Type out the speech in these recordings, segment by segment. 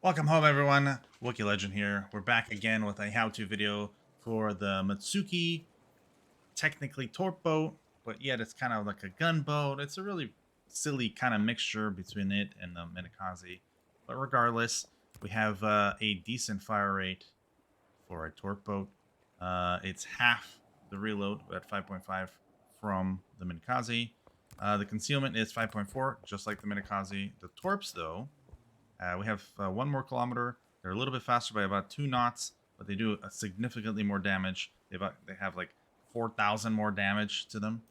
Welcome home, everyone. Wookie Legend here. We're back again with a how-to video for the Mutsuki, technically torp boat, but yet it's kind of like a gunboat. It's a really silly kind of mixture between it and the Minekaze. But regardless, we have a decent fire rate for a torp boat. It's half the reload at 5.5 from the Minekaze. The concealment is 5.4, just like the Minekaze. The torps, though, we have 1 more kilometer. They're a little bit faster by about 2 knots, but they do a significantly more damage. They have like 4,000 more damage to them,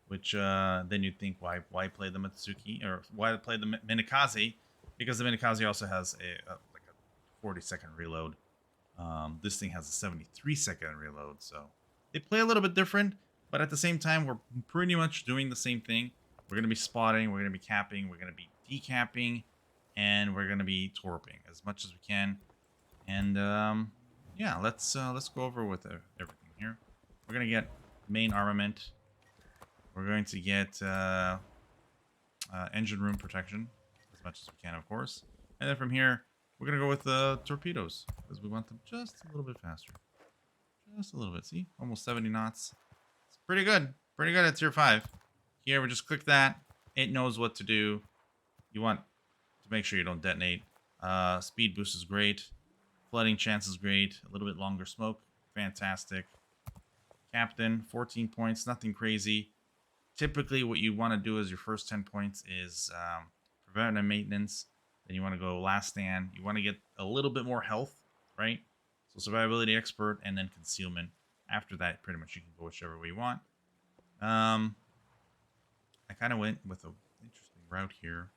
which then you'd think, why play the Mutsuki or why play the Minekaze? Because the Minekaze also has like a 40-second reload. This thing has a 73-second reload, so they play a little bit different, but at the same time, we're pretty much doing the same thing. We're going to be spotting, we're going to be capping, we're going to be decapping, and we're going to be torping as much as we can. And yeah, let's go over with everything here. We're going to get main armament. We're going to get engine room protection as much as we can, of course. And then from here, we're going to go with the torpedoes because we want them just a little bit faster. Just a little bit. See? Almost 70 knots. It's pretty good. Pretty good at tier 5. Here, we just click that. It knows what to do. You want to make sure you don't detonate. Speed boost is great. Flooding chance is great. A little bit longer smoke. Fantastic. Captain, 14 points. Nothing crazy. Typically, what you want to do as your first 10 points is preventive maintenance. Then you want to go last stand. You want to get a little bit more health, right? So survivability expert and then concealment. After that, pretty much you can go whichever way you want. I kind of went with an interesting route here.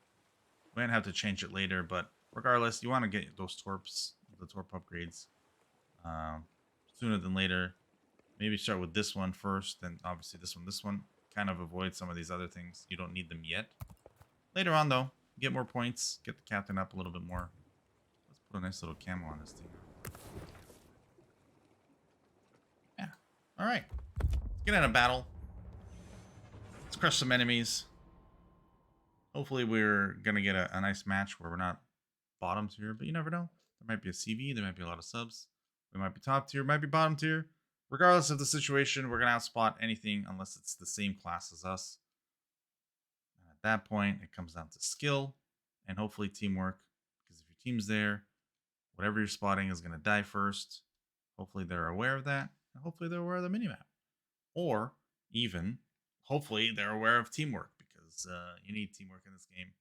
We might have to change it later, but regardless, you want to get those torps, the torp upgrades, sooner than later. Maybe start with this one first, then obviously this one. This one kind of avoid some of these other things. You don't need them yet. Later on, though, get more points, get the captain up a little bit more. Let's put a nice little camo on this thing. Yeah. All right. Let's get in a battle. Let's crush some enemies. Hopefully we're going to get a nice match where we're not bottom tier, but you never know. There might be a CV, there might be a lot of subs. We might be top tier, might be bottom tier. Regardless of the situation, we're going to outspot anything unless it's the same class as us. And at that point, it comes down to skill and hopefully teamwork. Because if your team's there, whatever you're spotting is going to die first. Hopefully they're aware of that. And hopefully they're aware of the minimap. Or even, hopefully they're aware of teamwork. Because you need teamwork in this game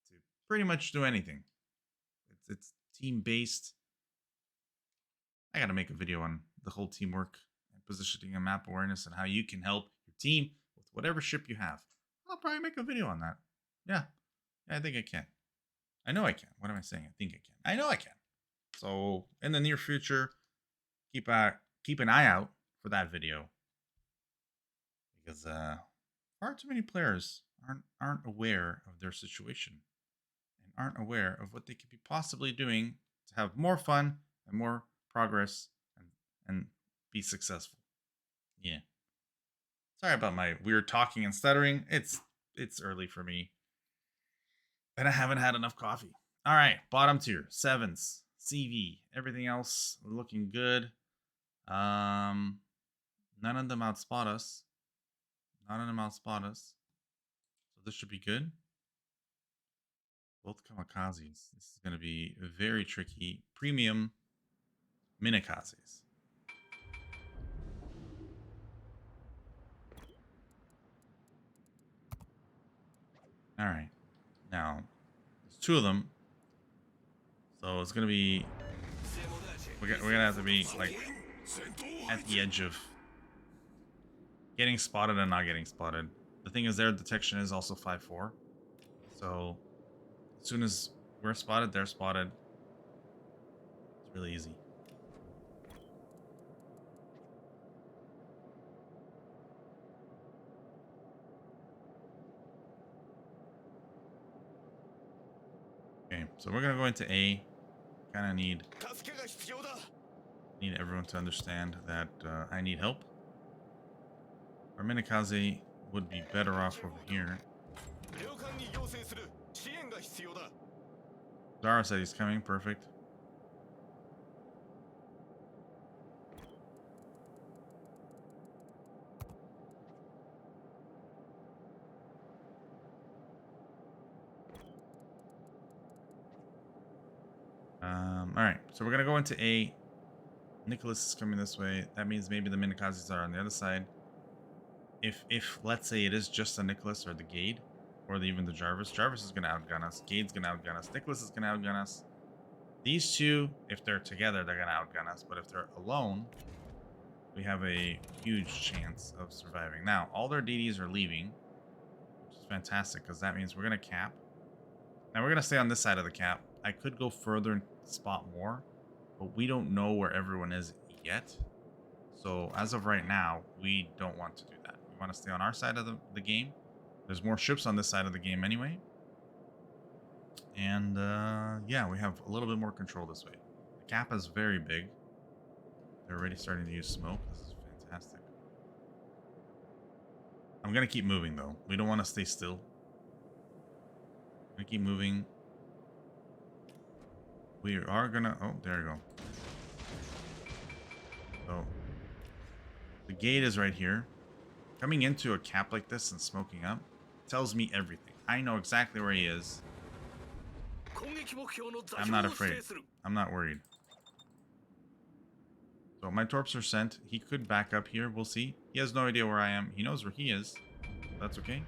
to pretty much do anything. It's team-based. I got to make a video on the whole teamwork and positioning and map awareness and how you can help your team with whatever ship you have. I'll probably make a video on that. Yeah, I think I can. I know I can. What am I saying? I think I can. I know I can. So in the near future, keep an eye out for that video because far too many players aren't aware of their situation and aren't aware of what they could be possibly doing to have more fun and more progress and be successful. Yeah. Sorry about my weird talking and stuttering. It's early for me. And I haven't had enough coffee. All right, bottom tier, 7s, CV, everything else looking good. None of them outspot us. None of them outspot us. So this should be good. Both kamikazes. This is going to be very tricky. Premium Minekazes. All right. Now, there's 2 of them. So it's going to be... We're going to have to be, like, at the edge of getting spotted and not getting spotted. The thing is, their detection is also 5-4. So, as soon as we're spotted, they're spotted. It's really easy. Okay, so we're gonna go into A. Kind of need everyone to understand that I need help. Our Minekaze would be better off over here. Zara said he's coming. Perfect. All right, so we're gonna go into A. Nicholas is coming this way. That means maybe the Minekazes are on the other side. If let's say it is just the Nicholas or the Gade, or even the Jarvis. Jarvis is gonna outgun us. Gade's gonna outgun us. Nicholas is gonna outgun us. These two, if they're together, they're gonna outgun us. But if they're alone, we have a huge chance of surviving. Now, all their DDs are leaving, which is fantastic because that means we're gonna cap. Now we're gonna stay on this side of the cap. I could go further and spot more, but we don't know where everyone is yet. So as of right now, we don't want to do that. We want to stay on our side of the game. There's more ships on this side of the game anyway. And yeah, we have a little bit more control this way. The cap is very big. They're already starting to use smoke. This is fantastic. I'm going to keep moving though. We don't want to stay still. I'm going to keep moving. We are gonna, oh, there you go. So, the gate is right here. Coming into a cap like this and smoking up tells me everything. I know exactly where he is. I'm not afraid. I'm not worried. So my torps are sent. He could back up here. We'll see. He has no idea where I am. He knows where he is. That's okay.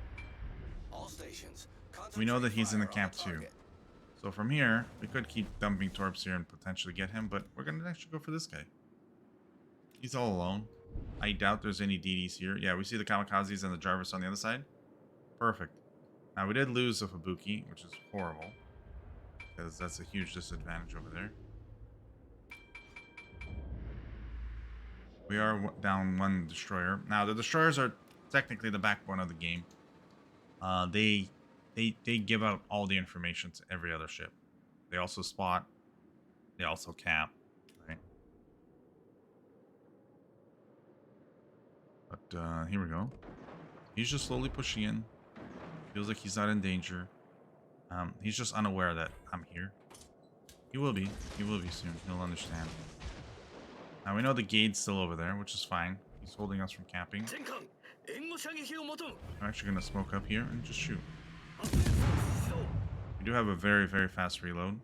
We know that he's in the camp too. So from here, we could keep dumping torps here and potentially get him, but we're going to actually go for this guy. He's all alone. I doubt there's any DDs here. Yeah, we see the Kamikazes and the Jarvis on the other side. Perfect. Now, we did lose a Fubuki, which is horrible, because that's a huge disadvantage over there. We are down one destroyer. Now, the destroyers are technically the backbone of the game. They give out all the information to every other ship. They also spot. They also cap. Right. But here we go. He's just slowly pushing in. Feels like he's not in danger. He's just unaware that I'm here. He will be. He will be soon. He'll understand. Now we know the gate's still over there, which is fine. He's holding us from capping. I'm actually going to smoke up here and just shoot. We do have a very, very fast reload,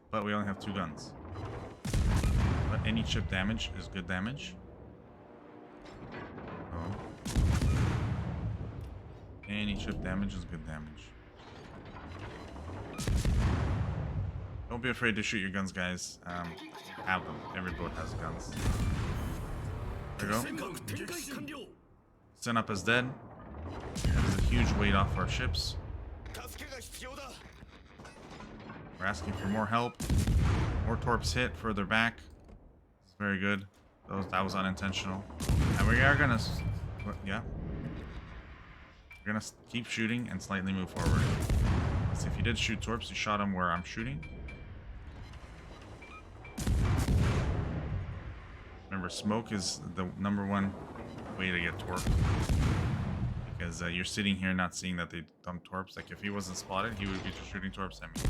but we only have 2 guns. But any chip damage is good damage. Oh. Any chip damage is good damage. Don't be afraid to shoot your guns, guys. Have them. Every boat has guns. There we go. Senup is dead. There's a huge weight off our ships. We're asking for more help. More torps hit further back. It's very good. That was unintentional. And we are gonna, yeah. We're gonna keep shooting and slightly move forward. So if you did shoot torps, you shot them where I'm shooting. Remember, smoke is the #1 way to get torp. Because you're sitting here not seeing that they dump torps. Like if he wasn't spotted, he would be just shooting torps at me.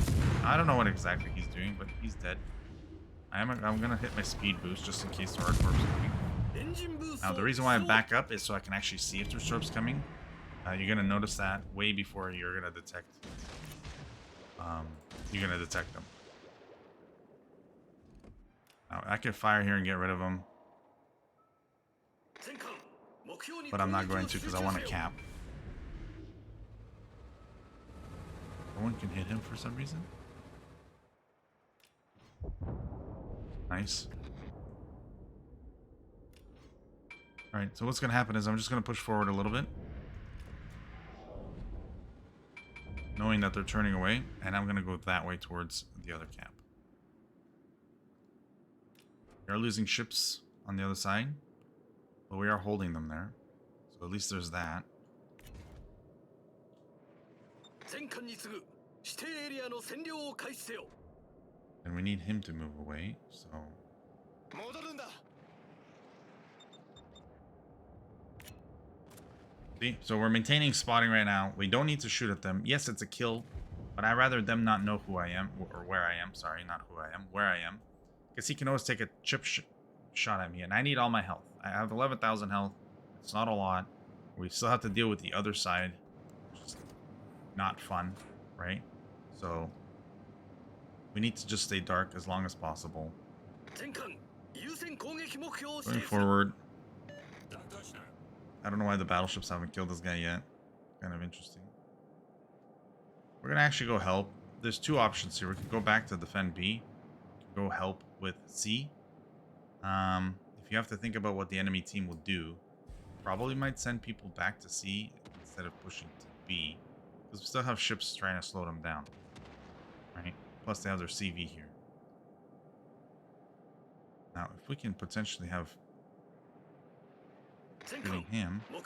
I don't know what exactly he's doing, but he's dead. I'm gonna hit my speed boost just in case there are torps coming. Now the reason why I back up is so I can actually see if there's torps coming. You're gonna notice that way before you're gonna detect. You're gonna detect them. Now I can fire here and get rid of them. But I'm not going to because I want to cap. No one can hit him for some reason. Nice. Alright, so what's going to happen is I'm just going to push forward a little bit. Knowing that they're turning away, and I'm going to go that way towards the other cap. We are losing ships on the other side. But we are holding them there. So at least there's that. And we need him to move away, so... See? So we're maintaining spotting right now. We don't need to shoot at them. Yes, it's a kill. But I'd rather them not know who I am, or where I am. Sorry, not who I am, where I am. Because he can always take a chip shot at me, and I need all my health. I have 11,000 health. It's not a lot. We still have to deal with the other side, which is not fun, right? So we need to just stay dark as long as possible. Going forward. I don't know why the battleships haven't killed this guy yet. Kind of interesting. We're going to actually go help. There's two options here. We can go back to defend B. Go help with C. If you have to think about what the enemy team will do, probably might send people back to C instead of pushing to B. Because we still have ships trying to slow them down. Right? Plus they have their CV here. Now, if we can potentially have shooting him, it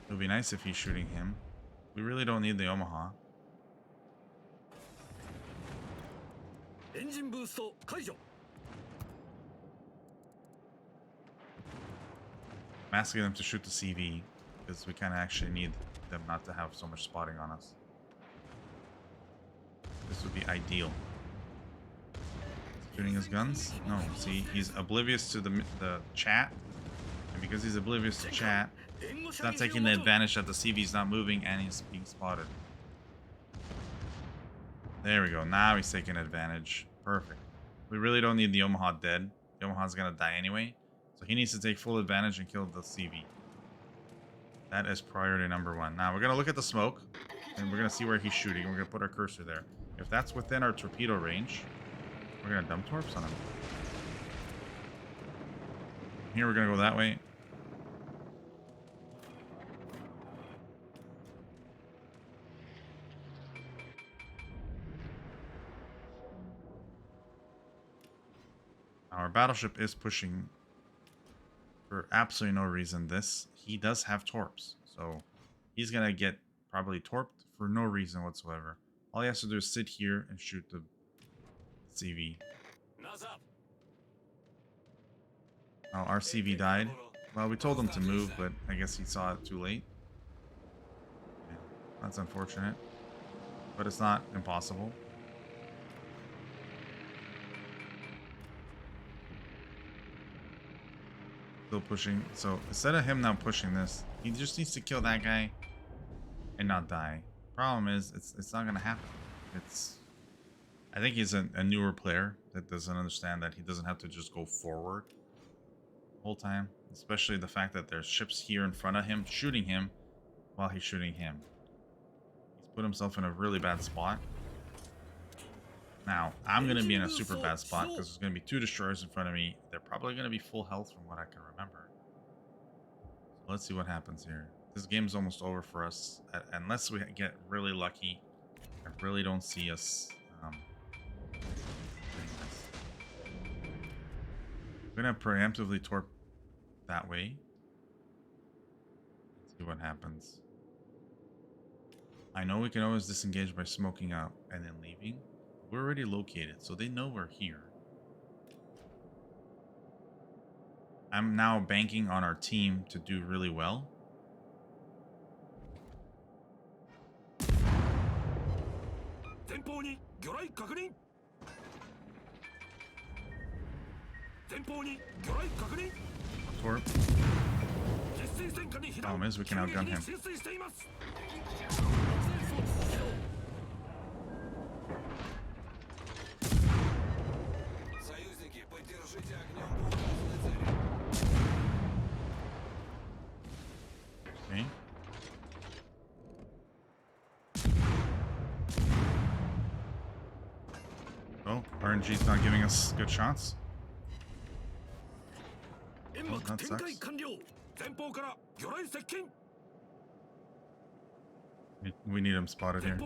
would be nice if he's shooting him. We really don't need the Omaha. I'm asking them to shoot the CV because we kind of actually need them not to have so much spotting on us. This would be ideal. Shooting his guns? No, see, he's oblivious to the chat. And because he's oblivious to chat, he's not taking the advantage that the CV's not moving and he's being spotted. There we go. Now he's taking advantage. Perfect. We really don't need the Omaha dead. The Omaha's gonna die anyway. So he needs to take full advantage and kill the CV. That is priority number one. Now we're gonna look at the smoke and we're gonna see where he's shooting. We're gonna put our cursor there. If that's within our torpedo range, we're gonna dump torps on him. Here we're gonna go that way. Our battleship is pushing for absolutely no reason this. He does have torps, so he's gonna get probably torped for no reason whatsoever. All he has to do is sit here and shoot the CV. Oh, our CV died. Well, we told him to move, but I guess he saw it too late. Yeah, that's unfortunate, but it's not impossible. Still pushing. So instead of him now pushing this, he just needs to kill that guy and not die. Problem is, it's not gonna happen. I think he's a newer player that doesn't understand that he doesn't have to just go forward the whole time. Especially the fact that there's ships here in front of him shooting him while he's shooting him. He's put himself in a really bad spot. Now, I'm going to be in a super bad spot because there's going to be two destroyers in front of me. They're probably going to be full health from what I can remember. So let's see what happens here. This game's almost over for us. Unless we get really lucky. I really don't see us I'm going to preemptively torp that way. Let's see what happens. I know we can always disengage by smoking out and then leaving. We're already located, so they know we're here. I'm now banking on our team to do really well. Torp. Problem is, we can outgun him. Okay. Oh, RNG's not giving us good shots. Oh, that sucks. We need him spotted here.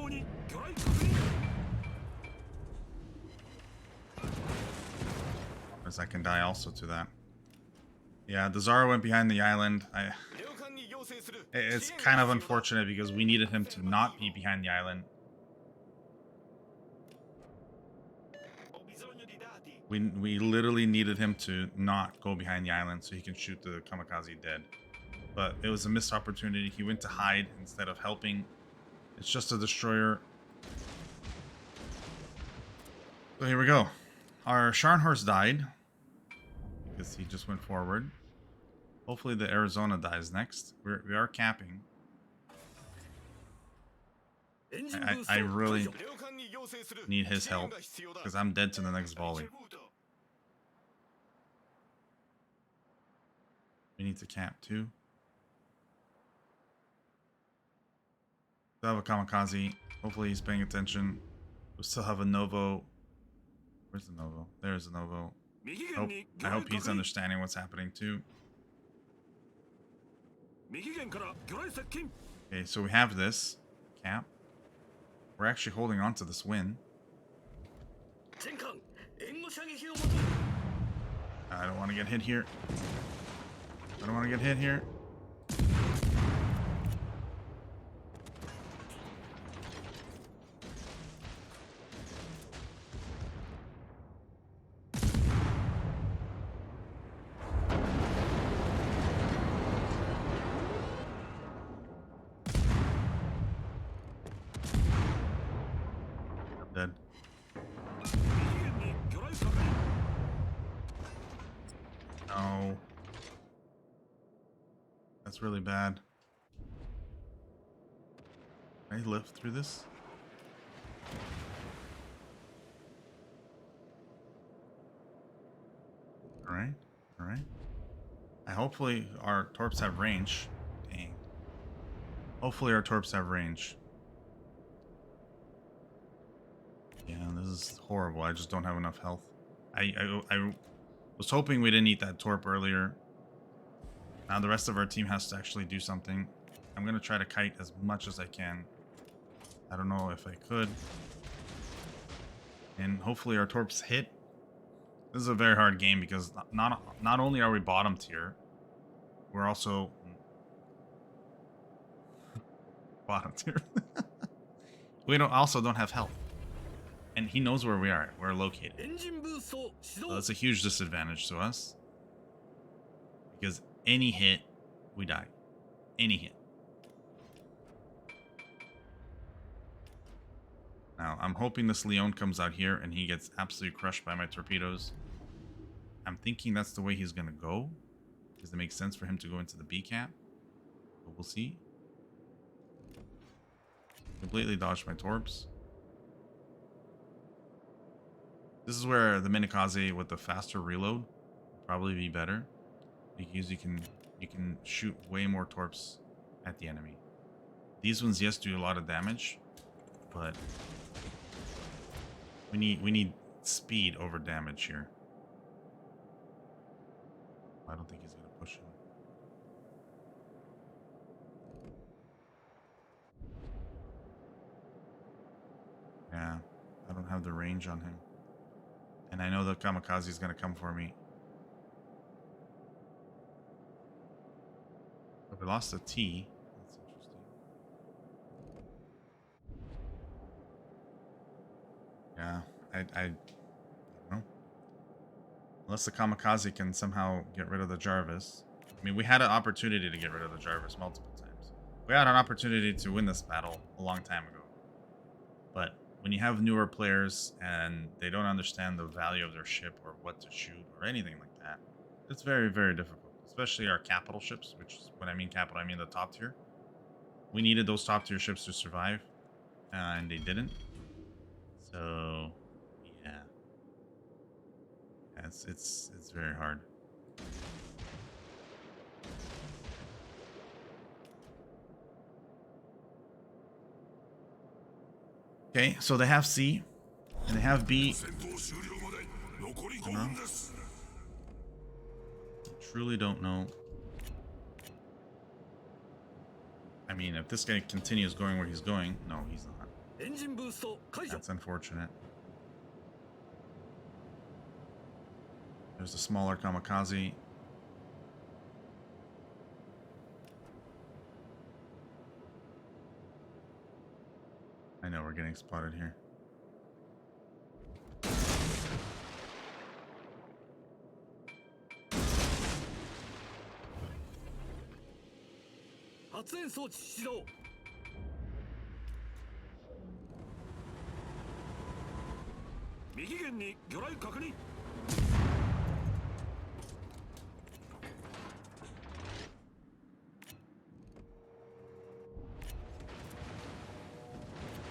As I can die also to that. Yeah, the Zara went behind the island. It's kind of unfortunate because we needed him to not be behind the island. We literally needed him to not go behind the island so he can shoot the kamikaze dead. But it was a missed opportunity. He went to hide instead of helping It's just a destroyer. So here we go. Our Scharnhorst died because he just went forward. Hopefully the Arizona dies next. We are capping. I really need his help because I'm dead to the next volley. We need to cap too. Still have a kamikaze. Hopefully he's paying attention. We still have a Novo. Where's the Novo? There's a Novo. I hope he's understanding what's happening too. Okay, so we have this cap. We're actually holding on to this win. I don't want to get hit here. I don't want to get hit here. Dead. No. That's really bad. Can I lift through this? Alright. Alright. Hopefully our torps have range. Dang. Hopefully our torps have range. Yeah, this is horrible. I just don't have enough health. I was hoping we didn't eat that torp earlier. Now the rest of our team has to actually do something. I'm going to try to kite as much as I can. I don't know if I could. And hopefully our torps hit. This is a very hard game because not only are we bottom tier, we're also bottom tier. We also don't have health. And he knows where we are. We're located. So that's a huge disadvantage to us. Because any hit, we die. Any hit. Now, I'm hoping this Leon comes out here and he gets absolutely crushed by my torpedoes. I'm thinking that's the way he's going to go. Because it makes sense for him to go into the B cap. But we'll see. Completely dodged my torps. This is where the Minekaze with the faster reload would probably be better. Because you can shoot way more torps at the enemy. These ones, yes, do a lot of damage. But we need speed over damage here. I don't think he's gonna push him. Yeah, I don't have the range on him. And I know the kamikaze is gonna come for me. But we lost a T. That's interesting. Yeah, I don't know. Unless the kamikaze can somehow get rid of the Jarvis. I mean, we had an opportunity to get rid of the Jarvis multiple times. We had an opportunity to win this battle a long time ago. But when you have newer players and they don't understand the value of their ship or what to shoot or anything like that, it's very, very difficult. Especially our capital ships, which is, when I mean capital, I mean the top tier. We needed those top tier ships to survive, and they didn't. So, yeah. It's very hard. Okay, so they have C, and they have B. I truly don't know. I mean, if this guy continues going where he's going, no, he's not. That's unfortunate. There's a smaller kamikaze. I know we're getting spotted here.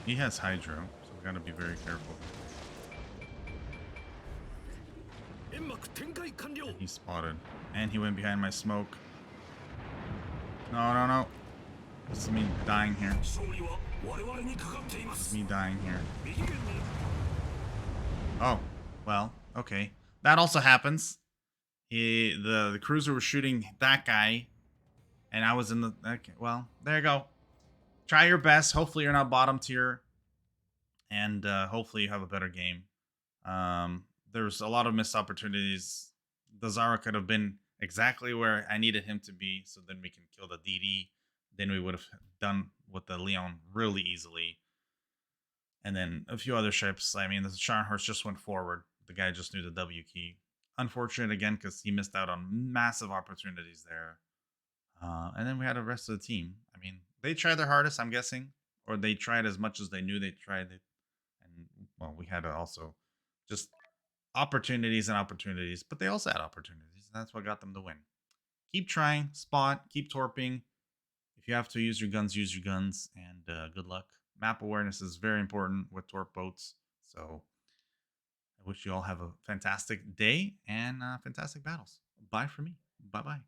He has Hydro, so we gotta be very careful. He spotted. And he went behind my smoke. No, no, no. This is me dying here. This is me dying here. Oh, well, okay. That also happens. The cruiser was shooting that guy, and I was in the... Okay, well, there you go. Try your best. Hopefully you're not bottom tier, and hopefully you have a better game. There's a lot of missed opportunities. The Zara could have been exactly where I needed him to be, so then we can kill the DD. Then we would have done with the Leon really easily. And then a few other ships. I mean, the Scharnhorst just went forward. The guy just knew the W key. Unfortunate again, because he missed out on massive opportunities there. And then we had the rest of the team. I mean, they tried their hardest, I'm guessing, or they tried as much as they knew they tried it. And well, we had also just opportunities and opportunities, but they also had opportunities, and that's what got them to win. Keep trying, spot, keep torping. If you have to use your guns, use your guns, and good luck. Map awareness is very important with Torp boats, so I wish you all have a fantastic day and fantastic battles. Bye for me. Bye-bye.